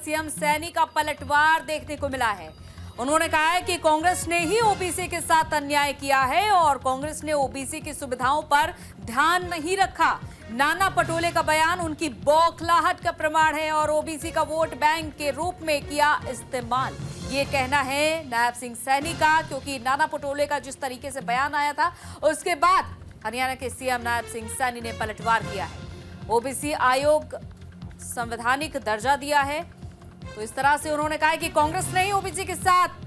CM Saini का पलटवार देखने को मिला है। उन्होंने कहा है कि कांग्रेस ने ही ओबीसी के साथ अन्याय किया है और कांग्रेस ने ओबीसी की सुविधाओं पर ध्यान नहीं रखा। नाना पटोले का बयान उनकी बौखलाहट का प्रमाण है और ओबीसी का वोट बैंक के रूप में किया इस्तेमाल, ये कहना है नायब सिंह सैनी का। क्योंकि नाना पटोले का जिस तरीके से बयान आया था, उसके बाद हरियाणा के सीएम नायब सिंह सैनी ने पलटवार किया है। ओबीसी आयोग संवैधानिक दर्जा दिया है, तो इस तरह से उन्होंने कहा है कि कांग्रेस ने ही ओबीसी के साथ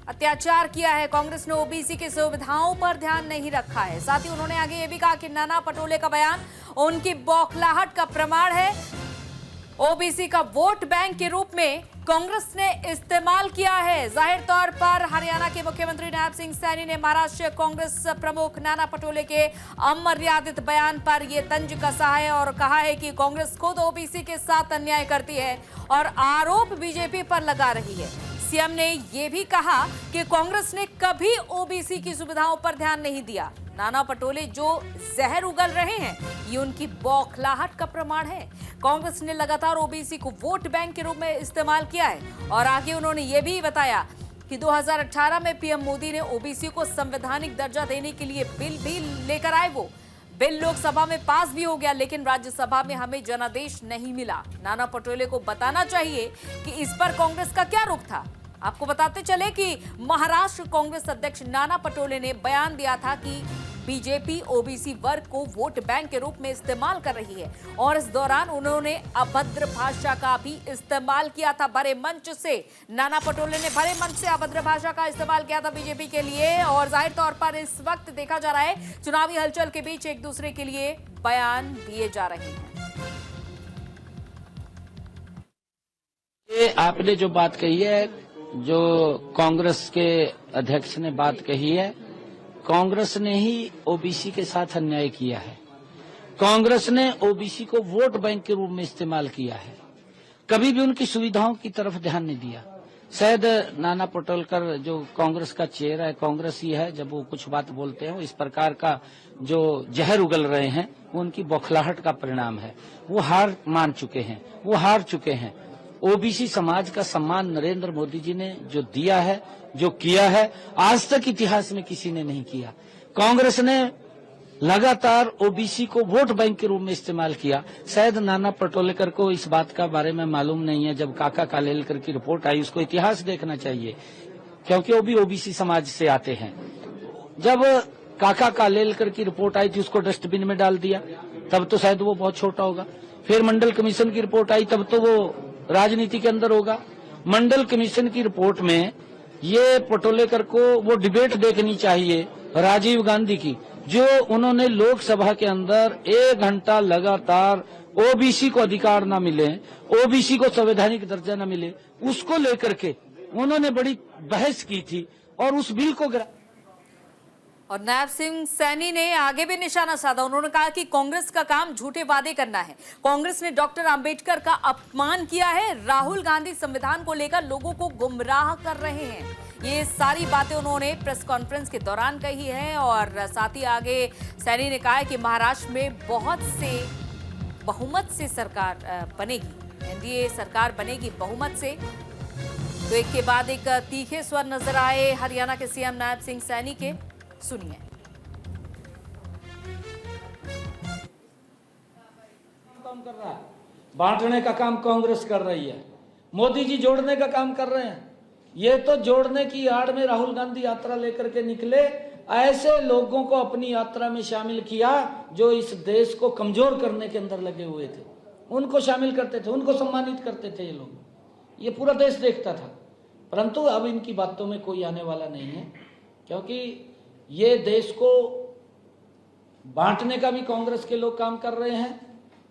अत्याचार किया है, कांग्रेस ने ओबीसी की सुविधाओं पर ध्यान नहीं रखा है। साथ ही उन्होंने आगे ये भी कहा कि नाना पटोले का बयान उनकी बौखलाहट का प्रमाण है। ओबीसी का वोट बैंक के रूप में कांग्रेस ने इस्तेमाल किया है। जाहिर तौर पर हरियाणा के मुख्यमंत्री नायब सिंह सैनी ने महाराष्ट्र कांग्रेस प्रमुख नाना पटोले के अमर्यादित बयान पर यह तंज कसा है और कहा है कि कांग्रेस खुद ओबीसी के साथ अन्याय करती है और आरोप बीजेपी पर लगा रही है। सीएम ने यह भी कहा कि कांग्रेस ने कभी ओबीसी की सुविधाओं पर ध्यान नहीं दिया। नाना पटोले जो जहर उगल रहे हैं, ये उनकी बौखलाहट का प्रमाण है। कांग्रेस ने लगातार ओबीसी को वोट बैंक के रूप में इस्तेमाल किया है और आगे उन्होंने ये भी बताया कि 2018 में पीएम मोदी ने ओबीसी को संवैधानिक दर्जा देने के लिए बिल भी लेकर आए। वो बिल लोकसभा में पास भी हो गया, लेकिन राज्यसभा में हमें जनादेश नहीं मिला। नाना पटोले को बताना चाहिए कि इस पर कांग्रेस का क्या रुख था। आपको बताते चले कि महाराष्ट्र कांग्रेस अध्यक्ष नाना पटोले ने बयान दिया था कि बीजेपी ओबीसी वर्ग को वोट बैंक के रूप में इस्तेमाल कर रही है और इस दौरान उन्होंने अभद्र भाषा का भी इस्तेमाल किया था बड़े मंच से। नाना पटोले ने बड़े मंच से अभद्र भाषा का इस्तेमाल किया था बीजेपी के लिए और जाहिर तौर पर इस वक्त देखा जा रहा है चुनावी हलचल के बीच एक दूसरे के लिए बयान दिए जा रहे हैं। ये आपने जो बात कही है, जो कांग्रेस के अध्यक्ष ने बात कही है, कांग्रेस ने ही ओबीसी के साथ अन्याय किया है। कांग्रेस ने ओबीसी को वोट बैंक के रूप में इस्तेमाल किया है, कभी भी उनकी सुविधाओं की तरफ ध्यान नहीं दिया। शायद नाना पटोलकर जो कांग्रेस का चेहरा है, कांग्रेस ही है, जब वो कुछ बात बोलते हैं इस प्रकार का जो जहर उगल रहे हैं, वो उनकी बौखलाहट का परिणाम है। वो हार मान चुके हैं, वो हार चुके हैं। ओबीसी समाज का सम्मान नरेंद्र मोदी जी ने जो दिया है, जो किया है, आज तक इतिहास में किसी ने नहीं किया। कांग्रेस ने लगातार ओबीसी को वोट बैंक के रूप में इस्तेमाल किया। शायद नाना पटोलेकर को इस बात का बारे में मालूम नहीं है। जब काका कालेलकर की रिपोर्ट आई, उसको इतिहास देखना चाहिए, क्योंकि वो भी ओबीसी समाज से आते हैं। जब काका कालेलकर की रिपोर्ट आई थी, उसको डस्टबिन में डाल दिया, तब तो शायद वो बहुत छोटा होगा। फिर मंडल कमीशन की रिपोर्ट आई, तब तो वो राजनीति के अंदर होगा। मंडल कमीशन की रिपोर्ट में ये पटोलेकर को वो डिबेट देखनी चाहिए राजीव गांधी की, जो उन्होंने लोकसभा के अंदर 1 घंटा लगातार ओबीसी को अधिकार न मिले, ओबीसी को संवैधानिक दर्जा न मिले, उसको लेकर के उन्होंने बड़ी बहस की थी और उस बिल को और नायब सिंह सैनी ने आगे भी निशाना साधा। उन्होंने कहा कि कांग्रेस का काम झूठे वादे करना है। कांग्रेस ने डॉक्टर अंबेडकर का अपमान किया है। राहुल गांधी संविधान को लेकर लोगों को गुमराह कर रहे हैं। ये सारी बातें उन्होंने प्रेस कॉन्फ्रेंस के दौरान कही है और साथ ही आगे सैनी ने कहा है कि महाराष्ट्र में बहुत से बहुमत से सरकार बनेगी, एनडीए सरकार बनेगी बहुमत से। तो एक के बाद एक तीखे स्वर नजर आए हरियाणा के सीएम नायब सिंह सैनी के, सुनिए। काम कर रहा है, बांटने का काम कांग्रेस कर रही है, मोदी जी जोड़ने का काम कर रहे हैं। ये तो जोड़ने की आड़ में राहुल गांधी यात्रा लेकर के निकले, ऐसे लोगों को अपनी यात्रा में शामिल किया जो इस देश को कमजोर करने के अंदर लगे हुए थे। उनको शामिल करते थे, उनको सम्मानित करते थे ये लोग, ये पूरा देश देखता था। परंतु अब इनकी बातों में कोई आने वाला नहीं है, क्योंकि ये देश को बांटने का भी कांग्रेस के लोग काम कर रहे हैं,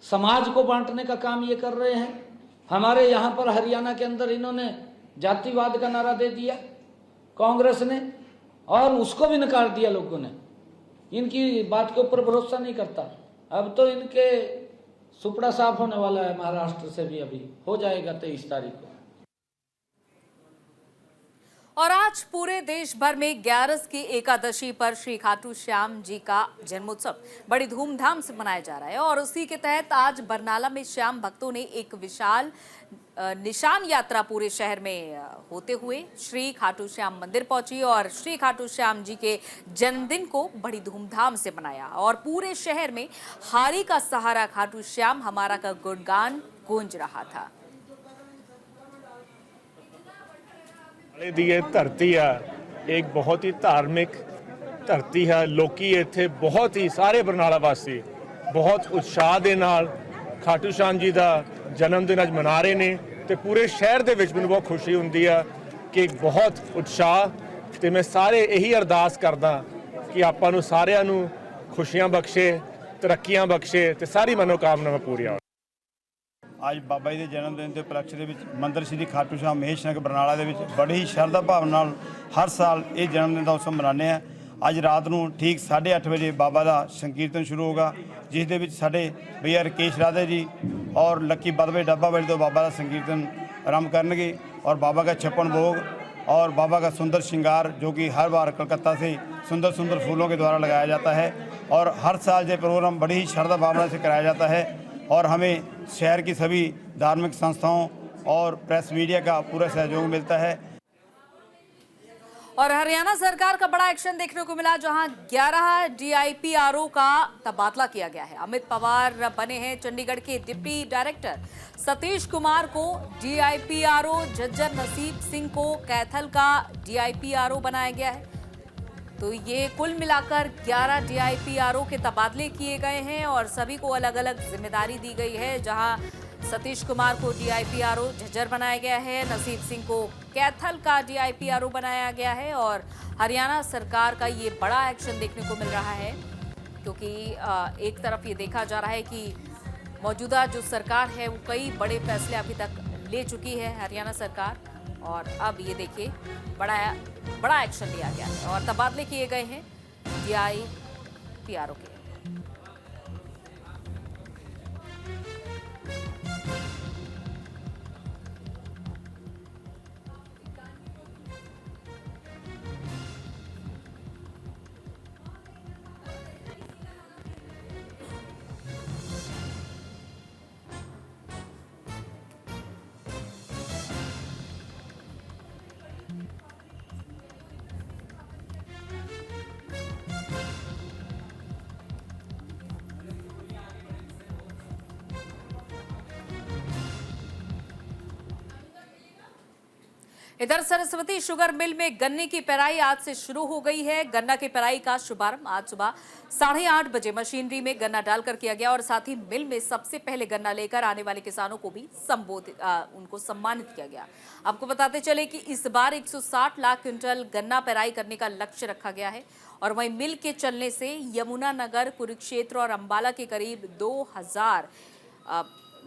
समाज को बांटने का काम ये कर रहे हैं। हमारे यहाँ पर हरियाणा के अंदर इन्होंने जातिवाद का नारा दे दिया कांग्रेस ने, और उसको भी नकार दिया लोगों ने। इनकी बात के ऊपर भरोसा नहीं करता। अब तो इनके सुपड़ा साफ होने वाला है, महाराष्ट्र से भी अभी हो जाएगा 23 तारीख को। और आज पूरे देश भर में 11 की एकादशी पर श्री खाटू श्याम जी का जन्मोत्सव बड़ी धूमधाम से मनाया जा रहा है और उसी के तहत आज बरनाला में श्याम भक्तों ने एक विशाल निशान यात्रा पूरे शहर में होते हुए श्री खाटू श्याम मंदिर पहुंची और श्री खाटू श्याम जी के जन्मदिन को बड़ी धूमधाम से मनाया और पूरे शहर में हारी का सहारा खाटू श्याम हमारा का गुणगान गूंज रहा था। ਦੀ ਇਹ ਧਰਤੀ ਆ ਇੱਕ ਬਹੁਤ ਹੀ ਧਾਰਮਿਕ ਧਰਤੀ ਹੈ। ਲੋਕੀ ਇੱਥੇ ਬਹੁਤ ਹੀ ਸਾਰੇ ਬਰਨਾਲਾ ਵਾਸੀ ਬਹੁਤ ਉਤਸ਼ਾਹ ਦੇ ਨਾਲ ਖਾਟੂ ਸ਼ਾਮ ਜੀ ਦਾ ਜਨਮ ਦਿਨ ਅੱਜ ਮਨਾ ਰਹੇ ਨੇ ਤੇ ਪੂਰੇ ਸ਼ਹਿਰ ਦੇ ਵਿੱਚ ਮੈਨੂੰ ਬਹੁਤ ਖੁਸ਼ੀ ਹੁੰਦੀ ਆ ਕਿ ਇੱਕ ਬਹੁਤ ਉਤਸ਼ਾਹ ਤੇ ਮੈਂ ਸਾਰੇ ਇਹੀ ਅਰਦਾਸ ਕਰਦਾ ਕਿ ਆਪਾਂ ਨੂੰ ਸਾਰਿਆਂ ਨੂੰ ਖੁਸ਼ੀਆਂ ਬਖਸ਼ੇ, ਤਰੱਕੀਆਂ ਬਖਸ਼ੇ ਤੇ ਸਾਰੀ ਮਨੋਕਾਮਨਾਵਾਂ ਪੂਰੀਆਂ ਹੋਣ। ਅੱਜ ਬਾਬਾ ਜੀ ਦੇ ਜਨਮ ਦਿਨ ਦੇ ਉਪਲਕਸ਼ ਦੇ ਵਿੱਚ ਮੰਦਿਰ ਸ੍ਰੀ ਖਾਟੂ ਸ਼ਾਮ ਮਹੇਸ਼ ਨਗਰ ਬਰਨਾਲਾ ਦੇ ਵਿੱਚ ਬੜੀ ਹੀ ਸ਼ਰਧਾ ਭਾਵਨਾ ਨਾਲ ਹਰ ਸਾਲ ਇਹ ਜਨਮ ਦਿਨ ਦਾ ਉਤਸਵ ਮਨਾਉਂਦੇ ਆ। ਅੱਜ ਰਾਤ ਨੂੰ ਠੀਕ 8:30 ਵਜੇ ਬਾਬਾ ਦਾ ਸੰਕੀਰਤਨ ਸ਼ੁਰੂ ਹੋਗਾ, ਜਿਸ ਦੇ ਵਿੱਚ ਸਾਡੇ ਭਈਆ ਰਕੇਸ਼ ਰਾਧੇ ਜੀ और लक्की बदवे डब्बा वाली तो बाबा का संकीर्तन आरम्भ करेंगे और बाबा का 56 भोग और बाबा का सुंदर श्रृंगार जो कि हर बार कलकत्ता से सुंदर सुंदर फूलों के द्वारा लगाया जाता है और हर साल ये प्रोग्राम बड़ी ही श्रद्धा भावना से कराया जाता है और हमें शहर की सभी धार्मिक संस्थाओं और प्रेस मीडिया का पूरा सहयोग मिलता है। और हरियाणा सरकार का बड़ा एक्शन देखने को मिला, जहां 11 DIPRO का तबादला किया गया है। अमित पवार बने हैं चंडीगढ़ के डिप्टी डायरेक्टर, सतीश कुमार को DIPRO, झज्जर नसीब सिंह को कैथल का DIPRO बनाया गया है। तो ये कुल मिलाकर 11 DIPRO के तबादले किए गए हैं और सभी को अलग अलग जिम्मेदारी दी गई है। जहां सतीश कुमार को DIPRO झज्जर बनाया गया है, नसीब सिंह को कैथल का DIPRO बनाया गया है और हरियाणा सरकार का ये बड़ा एक्शन देखने को मिल रहा है, क्योंकि एक तरफ ये देखा जा रहा है कि मौजूदा जो सरकार है वो कई बड़े फैसले अभी तक ले चुकी है हरियाणा सरकार और अब ये देखिए बड़ा एक्शन लिया गया है और तबादले किए गए हैं DIPRO के। इधर सरस्वती शुगर मिल में गन्ने की पेराई आज से शुरू हो गई है। गन्ना की पेराई का शुभारंभ आज सुबह 8:30 बजे मशीनरी में गन्ना डालकर किया गया और साथ ही मिल में सबसे पहले गन्ना लेकर आने वाले किसानों को भी उनको सम्मानित किया गया। आपको बताते चले कि इस बार 160 लाख क्विंटल गन्ना पेराई करने का लक्ष्य रखा गया है और वहीं मिल के चलने से यमुनानगर, कुरुक्षेत्र और अंबाला के करीब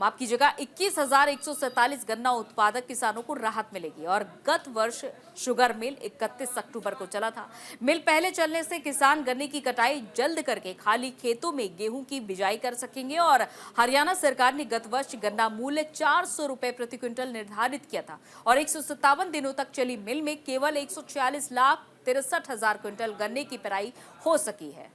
21,147 गन्ना उत्पादक किसानों को राहत मिलेगी। और गत वर्ष शुगर मिल 31 अक्टूबर को चला था। मिल पहले चलने से किसान गन्ने की कटाई जल्द करके खाली खेतों में गेहूं की बिजाई कर सकेंगे और हरियाणा सरकार ने गत वर्ष गन्ना मूल्य 400 रुपए प्रति क्विंटल निर्धारित किया था और 157 दिनों तक चली मिल में केवल 146,63,000 क्विंटल गन्ने की पेराई हो सकी है।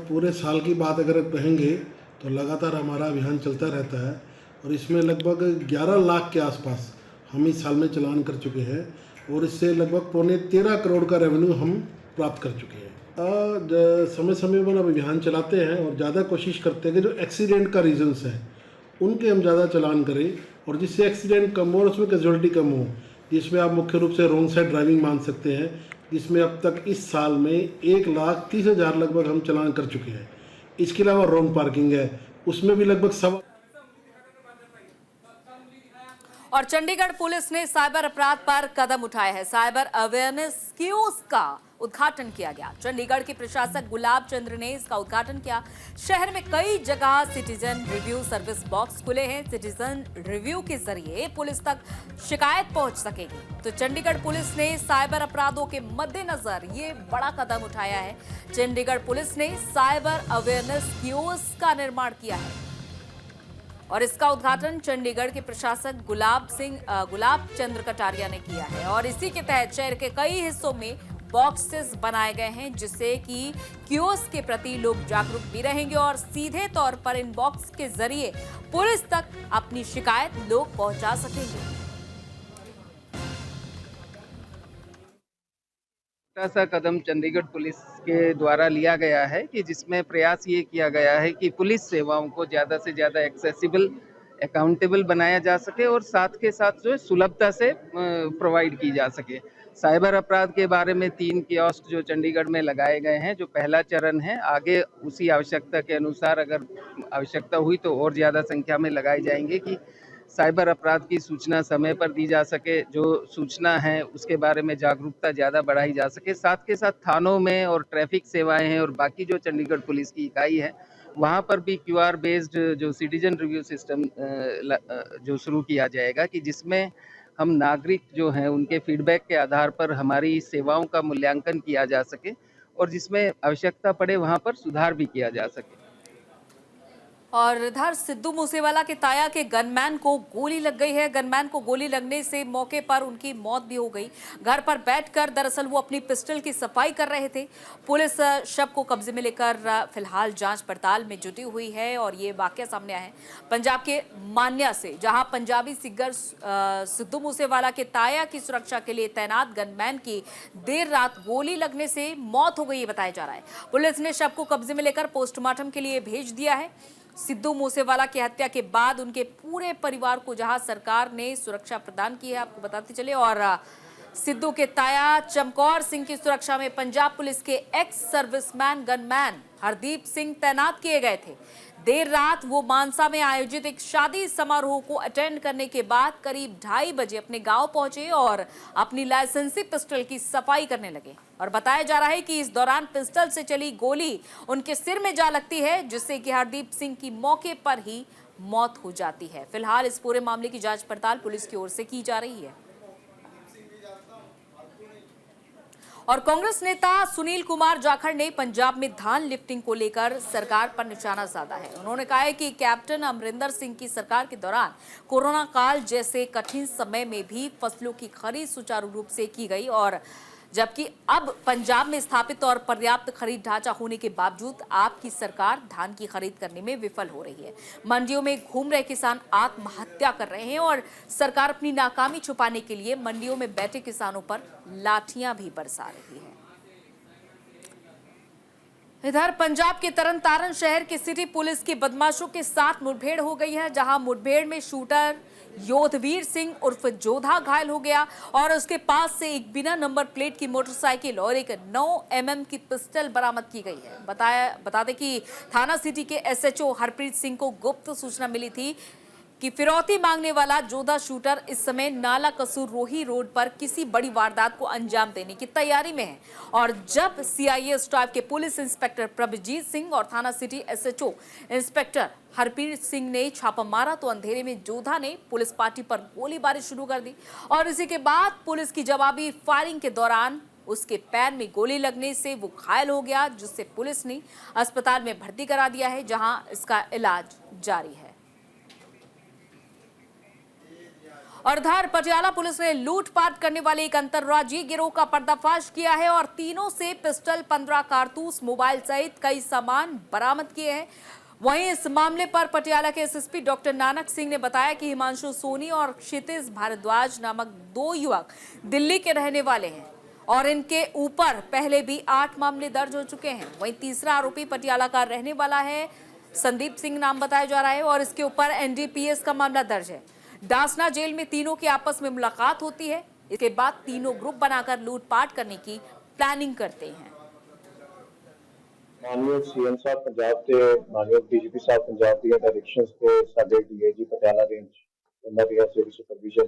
पूरे साल की बात अगर कहेंगे तो लगातार हमारा अभियान चलता रहता है और इसमें लगभग 11 लाख के आसपास हम इस साल में चलान कर चुके हैं और इससे लगभग 13.25 करोड़ का रेवेन्यू हम प्राप्त कर चुके हैं। समय समय पर अभियान चलाते हैं और ज़्यादा कोशिश करते हैं कि जो एक्सीडेंट का रीजंस है उनके हम ज़्यादा चलान करें और जिससे एक्सीडेंट कम हो और उसमें कैजुअलिटी कम हो, जिसमें आप मुख्य रूप से रॉन्ग साइड ड्राइविंग मान सकते हैं, जिसमें अब तक इस साल में 1,30,000 लगभग हम चलान कर चुके हैं। इसके अलावा रॉन्ग पार्किंग है, उसमें भी लगभग 1.25। और चंडीगढ़ पुलिस ने साइबर अपराध पर कदम उठाया है। साइबर अवेयरनेस कियोस्क का उद्घाटन किया गया। चंडीगढ़ के प्रशासक गुलाब चंद्र ने इसका उद्घाटन किया। शहर में कई जगह सिटीजन रिव्यू सर्विस बॉक्स खुले हैं। सिटीजन रिव्यू के जरिए पुलिस तक शिकायत पहुंच सकेगी। तो चंडीगढ़ पुलिस ने साइबर अपराधों के मद्देनजर ये बड़ा कदम उठाया है। चंडीगढ़ पुलिस ने साइबर अवेयरनेस कियोस्क का निर्माण किया है और इसका उद्घाटन चंडीगढ़ के प्रशासक गुलाब चंद्र कटारिया ने किया है और इसी के तहत शहर के कई हिस्सों में बॉक्सेस बनाए गए हैं जिससे कि कियोस्क के प्रति लोग जागरूक भी रहेंगे और सीधे तौर पर इन बॉक्स के जरिए पुलिस तक अपनी शिकायत लोग पहुंचा सकेंगे। छोटा सा कदम चंडीगढ़ पुलिस के द्वारा लिया गया है कि जिसमें प्रयास ये किया गया है कि पुलिस सेवाओं को ज़्यादा से ज़्यादा एक्सेसिबल, अकाउंटेबल बनाया जा सके और साथ के साथ जो है सुलभता से प्रोवाइड की जा सके। साइबर अपराध के बारे में 3 कियोस्क जो चंडीगढ़ में लगाए गए हैं, जो पहला चरण है, आगे उसी आवश्यकता के अनुसार अगर आवश्यकता हुई तो और ज़्यादा संख्या में लगाए जाएंगे कि साइबर अपराध की सूचना समय पर दी जा सके, जो सूचना है उसके बारे में जागरूकता ज़्यादा बढ़ाई जा सके। साथ के साथ थानों में और ट्रैफिक सेवाएं हैं और बाकी जो चंडीगढ़ पुलिस की इकाई है वहाँ पर भी QR बेस्ड जो सिटीजन रिव्यू सिस्टम जो शुरू किया जाएगा कि जिसमें हम नागरिक जो हैं उनके फीडबैक के आधार पर हमारी सेवाओं का मूल्यांकन किया जा सके और जिसमें आवश्यकता पड़े वहाँ पर सुधार भी किया जा सके। और इधर सिद्धू मूसेवाला के ताया के गनमैन को गोली लग गई है। गनमैन को गोली लगने से मौके पर उनकी मौत भी हो गई। घर पर बैठकर दरअसल वो अपनी पिस्टल की सफाई कर रहे थे। पुलिस शव को कब्जे में लेकर फिलहाल जांच पड़ताल में जुटी हुई है और ये वाकया सामने आया है पंजाब के मान्या से, जहां पंजाबी सिंगर सिद्धू मूसेवाला के ताया की सुरक्षा के लिए तैनात गनमैन की देर रात गोली लगने से मौत हो गई, ये बताया जा रहा है। पुलिस ने शव को कब्जे में लेकर पोस्टमार्टम के लिए भेज दिया है। सिद्धू मूसेवाला की हत्या के बाद उनके पूरे परिवार को जहां सरकार ने सुरक्षा प्रदान की है, आपको बताते चले, और सिद्धू के ताया चमकौर सिंह की सुरक्षा में पंजाब पुलिस के ex serviceman gunman Hardeep Singh तैनात किए गए थे। देर रात वो मानसा में आयोजित एक शादी समारोह को अटेंड करने के बाद करीब 2:30 बजे अपने गांव पहुंचे और अपनी लाइसेंसी पिस्टल की सफाई करने लगे। और बताया जा रहा है कि इस दौरान पिस्टल से चली गोली उनके सिर में जा लगती है, जिससे कि हरदीप सिंह की मौके पर ही मौत हो जाती है। फिलहाल इस पूरे मामले की जांच पड़ताल पुलिस की ओर से की जा रही है। और कांग्रेस नेता सुनील कुमार जाखड़ ने पंजाब में धान लिफ्टिंग को लेकर सरकार पर निशाना साधा है। उन्होंने कहा है कि कैप्टन अमरिंदर सिंह की सरकार के दौरान कोरोना काल जैसे कठिन समय में भी फसलों की खरीद सुचारू रूप से की गई, और जबकि अब पंजाब में स्थापित और पर्याप्त खरीद ढांचा होने के बावजूद आपकी सरकार धान की खरीद करने में विफल हो रही है। मंडियों में घूम रहे किसान आत्महत्या कर रहे हैं और सरकार अपनी नाकामी छुपाने के लिए मंडियों में बैठे किसानों पर लाठियां भी बरसा रही है। इधर पंजाब के तरन तारण शहर की सिटी पुलिस की बदमाशों के साथ मुठभेड़ हो गई है, जहां मुठभेड़ में शूटर योधवीर सिंह उर्फ जोधा घायल हो गया और उसके पास से एक बिना नंबर प्लेट की मोटरसाइकिल और एक 9 mm की पिस्टल बरामद की गई है। बता दें कि थाना सिटी के SHO हरप्रीत सिंह को गुप्त सूचना मिली थी कि फिरौती मांगने वाला जोधा शूटर इस समय नाला कसूर रोही रोड पर किसी बड़ी वारदात को अंजाम देने की तैयारी में है। और जब CIA स्टाफ के पुलिस इंस्पेक्टर प्रभजीत सिंह और थाना city SHO inspector Harpreet Singh ने छापा मारा तो अंधेरे में जोधा ने पुलिस पार्टी पर गोलीबारी शुरू कर दी और इसी के बाद पुलिस की जवाबी फायरिंग के दौरान उसके पैर में गोली लगने से वो घायल हो गया, जिससे पुलिस ने अस्पताल में भर्ती करा दिया है, जहां इसका इलाज जारी है। और इधर पटियाला पुलिस ने लूटपाट करने वाले एक अंतर्राज्यीय गिरोह का पर्दाफाश किया है और तीनों से पिस्टल, 15 कारतूस, मोबाइल सहित कई सामान बरामद किए हैं। वहीं इस मामले पर पटियाला के SSP डॉक्टर नानक सिंह ने बताया कि हिमांशु सोनी और क्षितिज भारद्वाज नामक 2 युवक दिल्ली के रहने वाले हैं और इनके ऊपर पहले भी 8 मामले दर्ज हो चुके हैं। वहीं तीसरा आरोपी पटियाला का रहने वाला है, संदीप सिंह नाम बताया जा रहा है और इसके ऊपर NDPS का मामला दर्ज है। डासना जेल में तीनों की आपस में मुलाकात होती है, इसके बाद तीनों ग्रुप बनाकर लूटपाट करने की प्लानिंग करते हैं। माननीय CM साहब पंजाब के माननीय DGP साहब पंजाब ਦੀਆਂ ਡਾਇਰੈਕਸ਼ਨਸ ਤੇ ਸਾਡੇ DIG ਪਟਿਆਲਾ ਰੇਂਜ ਉਹਨਾਂ ਦੀ ਜਿਹੜੀ ਸੁਪਰਵਿਜ਼ਨ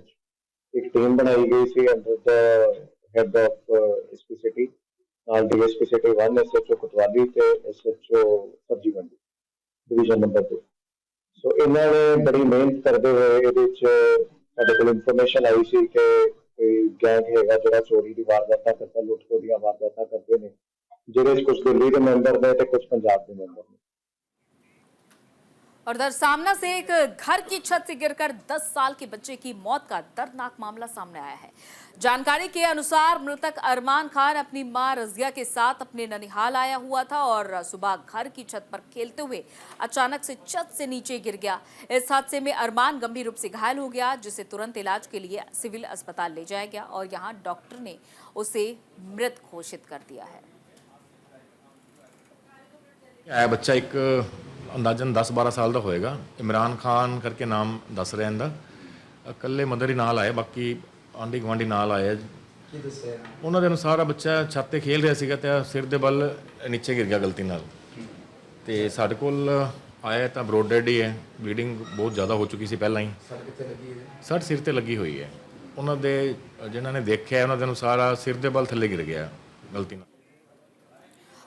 ਇੱਕ ਟੀਮ ਬਣਾਈ ਗਈ ਸੀ ਅੰਡਰ ਦਾ ਹੈਡ ਆਫ SP ਸਿਟੀ ਨਾਲ DSP ਸਿਟੀ 1 SHO ਕੋਤਵਾਲੀ ਤੇ SHO ਸਬਜੀ ਮੰਡੀ ਡਿਵੀਜ਼ਨ ਨੰਬਰ 2। ਸੋ ਇਹਨਾਂ ਨੇ ਬੜੀ ਮਿਹਨਤ ਕਰਦੇ ਹੋਏ ਇਹਦੇ ਵਿੱਚ ਸਾਡੇ ਕੋਲ ਇਨਫੋਰਮੇਸ਼ਨ ਆਈ ਸੀ ਕਿ ਕੋਈ ਗੈਂਗ ਹੈਗਾ ਜਿਹੜਾ ਚੋਰੀ ਦੀ ਵਾਰਦਾਤਾਂ ਕਰਦਾ, ਲੁੱਟ-ਖੋਹ ਦੀਆਂ ਵਾਰਦਾਤਾਂ ਕਰਦੇ ਨੇ, ਜਿਹਦੇ ਵਿੱਚ ਕੁਝ ਦਿੱਲੀ ਦੇ ਮੈਂਬਰ ਨੇ ਤੇ ਕੁਝ ਪੰਜਾਬ ਦੇ ਮੈਂਬਰ ਨੇ। और इधर सामना से एक घर की छत से गिरकर 10 साल के बच्चे की मौत का दर्दनाक मामला सामने आया है। जानकारी के अनुसार मृतक अरमान खान अपनी मां रजिया के साथ अपने ननिहाल आया हुआ था और सुबह घर की छत पर खेलते हुए अचानक से छत से नीचे गिर गया। इस हादसे में अरमान गंभीर रूप से घायल हो गया, जिसे तुरंत इलाज के लिए सिविल अस्पताल ले जाया गया और यहां डॉक्टर ने उसे मृत घोषित कर दिया है। ਆਇਆ ਬੱਚਾ ਇੱਕ ਅੰਦਾਜ਼ਨ 10-12 ਸਾਲ ਦਾ ਹੋਏਗਾ। ਇਮਰਾਨ ਖਾਨ ਕਰਕੇ ਨਾਮ ਦੱਸ ਰਿਹਾ ਇਹਦਾ। ਇਕੱਲੇ ਮਦਰ ਹੀ ਨਾਲ ਆਏ, ਬਾਕੀ ਆਂਢੀ ਗੁਆਂਢੀ ਨਾਲ ਆਏ। ਕੀ ਦੱਸਿਆ ਉਹਨਾਂ ਦੇ ਅਨੁਸਾਰ ਬੱਚਾ ਛੱਤ ਤੇ ਖੇਲ ਰਿਹਾ ਸੀਗਾ ਤੇ ਸਿਰ ਦੇ ਬਲ ਨੀਚੇ ਗਿਰ ਗਿਆ ਗਲਤੀ ਨਾਲ ਤੇ ਸਾਡੇ ਕੋਲ ਆਇਆ ਤਾਂ ਬਰੋਡ ਡੈਡ ਹੀ ਹੈ। ਬਲੀਡਿੰਗ ਬਹੁਤ ਜ਼ਿਆਦਾ ਹੋ ਚੁੱਕੀ ਸੀ ਪਹਿਲਾਂ ਹੀ। ਸੱਟ ਕਿੱਥੇ ਲੱਗੀ ਹੈ? ਸੱਟ ਸਿਰ ਤੇ ਲੱਗੀ ਹੋਈ ਹੈ। ਉਹਨਾਂ ਦੇ ਜਿਨ੍ਹਾਂ ਨੇ ਦੇਖਿਆ ਉਹਨਾਂ ਦੇ ਅਨੁਸਾਰ ਸਿਰ ਦੇ ਬਲ ਥੱਲੇ ਗਿਰ ਗਿਆ ਗਲਤੀ ਨਾਲ।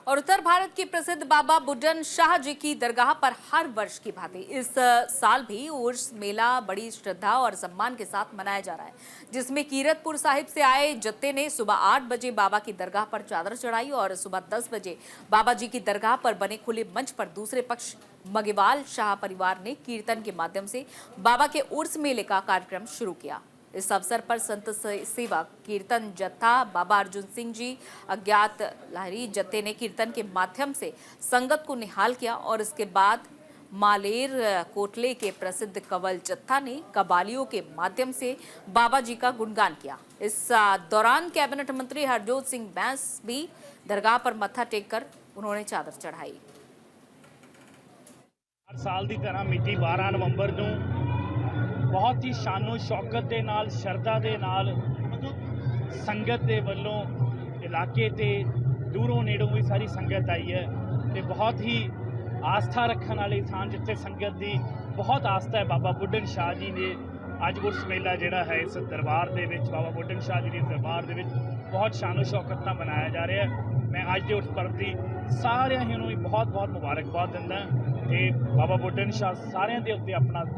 और उत्तर भारत के प्रसिद्ध बाबा बुड्ढन शाह जी की दरगाह पर हर वर्ष की भांति इस साल भी उर्स मेला बड़ी श्रद्धा और सम्मान के साथ मनाया जा रहा है, जिसमें कीरतपुर साहिब से आए जत्थे ने सुबह 8 बजे बाबा की दरगाह पर चादर चढ़ाई और सुबह 10 बजे बाबा जी की दरगाह पर बने खुले मंच पर दूसरे पक्ष मगेवाल शाह परिवार ने कीर्तन के माध्यम से बाबा के उर्स मेले का कार्यक्रम शुरू किया। इस अवसर पर संत सेवक कीर्तन जत्था बाबा अर्जुन सिंह जी अज्ञात लहरी जत्थे ने कीर्तन के माध्यम से संगत को निहाल किया और इसके बाद मालेर कोटले के प्रसिद्ध कवल जत्था ने कबालियों के माध्यम से बाबा जी का गुणगान किया। इस दौरान कैबिनेट मंत्री हरजोत सिंह बैंस भी दरगाह पर मत्था टेक कर उन्होंने चादर चढ़ाई। हर साल की तरह मिति 12 नवंबर ਨੂੰ बहुत ही शानो शौकत ਦੇ ਨਾਲ ਸ਼ਰਧਾ ਦੇ ਨਾਲ ਸੰਗਤ ਦੇ ਵੱਲੋਂ ਇਲਾਕੇ ਤੇ ਦੂਰੋਂ ਨੇੜੋਂ ਵੀ ਸਾਰੀ ਸੰਗਤ ਆਈ ਹੈ ਤੇ ਬਹੁਤ ਹੀ ਆਸਥਾ ਰੱਖਣ ਵਾਲੇ ਥਾਂ ਜਿੱਥੇ ਸੰਗਤ ਦੀ ਬਹੁਤ ਆਸਥਾ ਹੈ ਬਾਬਾ ਬੁੱਢਨ ਸ਼ਾਹ ਜੀ ਨੇ ਅੱਜ ਉਰਸ ਮੇਲਾ ਜਿਹੜਾ ਹੈ ਇਸ ਦਰਬਾਰ ਦੇ ਵਿੱਚ ਬਾਬਾ ਬੁੱਢਨ ਸ਼ਾਹ ਜੀ ਦੇ ਦਰਬਾਰ ਦੇ ਵਿੱਚ ਬਹੁਤ ਸ਼ਾਨੋ ਸ਼ੌਕਤ ਨਾਲ ਮਨਾਇਆ ਜਾ ਰਿਹਾ ਹੈ। ਮੈਂ ਅੱਜ ਦੇ ਉਸ ਪਰਬ ਦੀ ਸਾਰਿਆਂ ਨੂੰ ਹੀ ਬਹੁਤ ਮੁਬਾਰਕਬਾਦ ਦਿੰਦਾ ਤੇ ਬਾਬਾ ਬੁੱਢਨ ਸ਼ਾਹ ਸਾਰਿਆਂ ਦੇ ਉੱਤੇ ਆਪਣਾ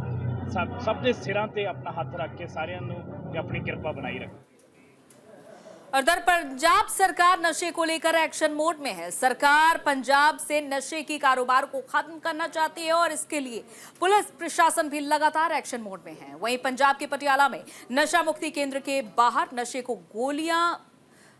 सब दे सिरां ते अपना हाथ रख के सारियां नूं ते अपनी कृपा बनाई रखे। और इधर पंजाब सरकार नशे को लेकर एक्शन मोड में है। सरकार पंजाब से नशे की कारोबार को खत्म करना चाहती है और इसके लिए पुलिस प्रशासन भी लगातार एक्शन मोड में है। वहीं पंजाब के पटियाला में नशा मुक्ति केंद्र के बाहर नशे को गोलियां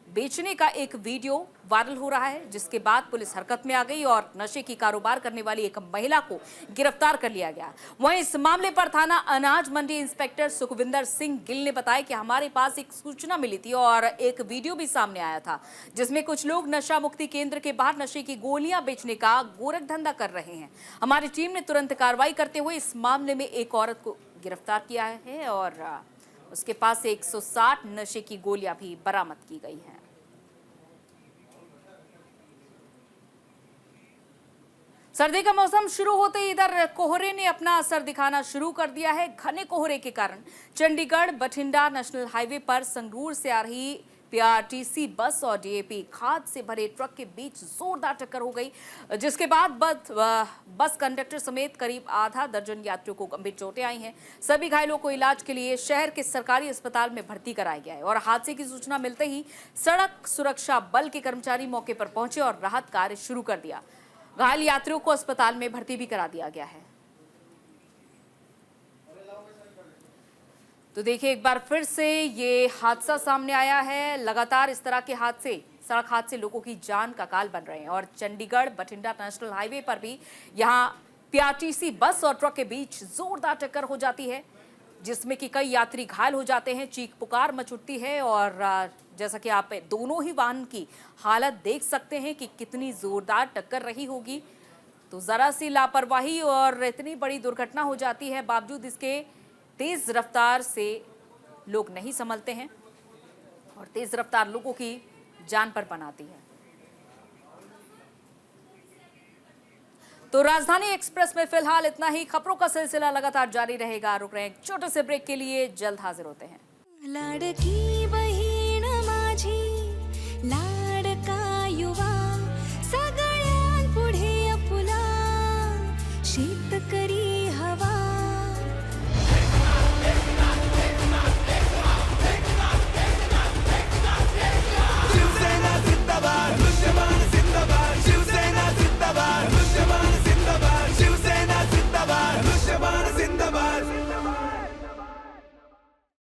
बेचने का एक वीडियो वायरल हो रहा है, जिसके बाद पुलिस हरकत में आ गई और नशे की कारोबार करने वाली एक महिला को गिरफ्तार कर लिया गया। वहीं इस मामले पर थाना अनाज मंडी इंस्पेक्टर सुखविंदर सिंह गिल ने बताया कि हमारे पास एक सूचना मिली थी और एक वीडियो भी सामने आया था, जिसमें कुछ लोग नशा मुक्ति केंद्र के बाहर नशे की गोलियां बेचने का गोरख धंधा कर रहे हैं। हमारी टीम ने तुरंत कार्रवाई करते हुए इस मामले में एक औरत को गिरफ्तार किया है और उसके पास से 160 नशे की गोलियां भी बरामद की गई हैं। सर्दी का मौसम शुरू होते ही इधर कोहरे ने अपना असर दिखाना शुरू कर दिया है। घने कोहरे के कारण चंडीगढ़ बठिंडा नेशनल हाईवे पर संगरूर से आ रही पीआरटीसी बस और डीएपी खाद से भरे ट्रक के बीच जोरदार टक्कर हो गई, जिसके बाद बस कंडक्टर समेत करीब आधा दर्जन यात्रियों को गंभीर चोटें आई हैं। सभी घायलों को इलाज के लिए शहर के सरकारी अस्पताल में भर्ती कराया गया है और हादसे की सूचना मिलते ही सड़क सुरक्षा बल के कर्मचारी मौके पर पहुंचे और राहत कार्य शुरू कर दिया। घायल यात्रियों को अस्पताल में भर्ती भी करा दिया गया है। तो देखिए एक बार फिर से ये हादसा सामने आया है। लगातार इस तरह के हादसे, सड़क हादसे लोगों की जान का काल बन रहे हैं और चंडीगढ़ बठिंडा नेशनल हाईवे पर भी यहां पीआरटीसी बस और ट्रक के बीच जोरदार टक्कर हो जाती है, जिसमें कि कई यात्री घायल हो जाते हैं, चीख पुकार मच उठती है और जैसा कि आप दोनों ही वाहन की हालत देख सकते हैं कि कितनी जोरदार टक्कर रही होगी। तो जरा सी लापरवाही और इतनी बड़ी दुर्घटना हो जाती है, बावजूद इसके तेज रफ्तार से लोग नहीं संभलते हैं और तेज रफ्तार लोगों की जान पर बनाती है। तो राजधानी एक्सप्रेस में फिलहाल इतना ही। खबरों का सिलसिला लगातार जारी रहेगा। रुक रहे हैं एक छोटे से ब्रेक के लिए, जल्द हाजिर होते हैं। लाडकी बहीण माझी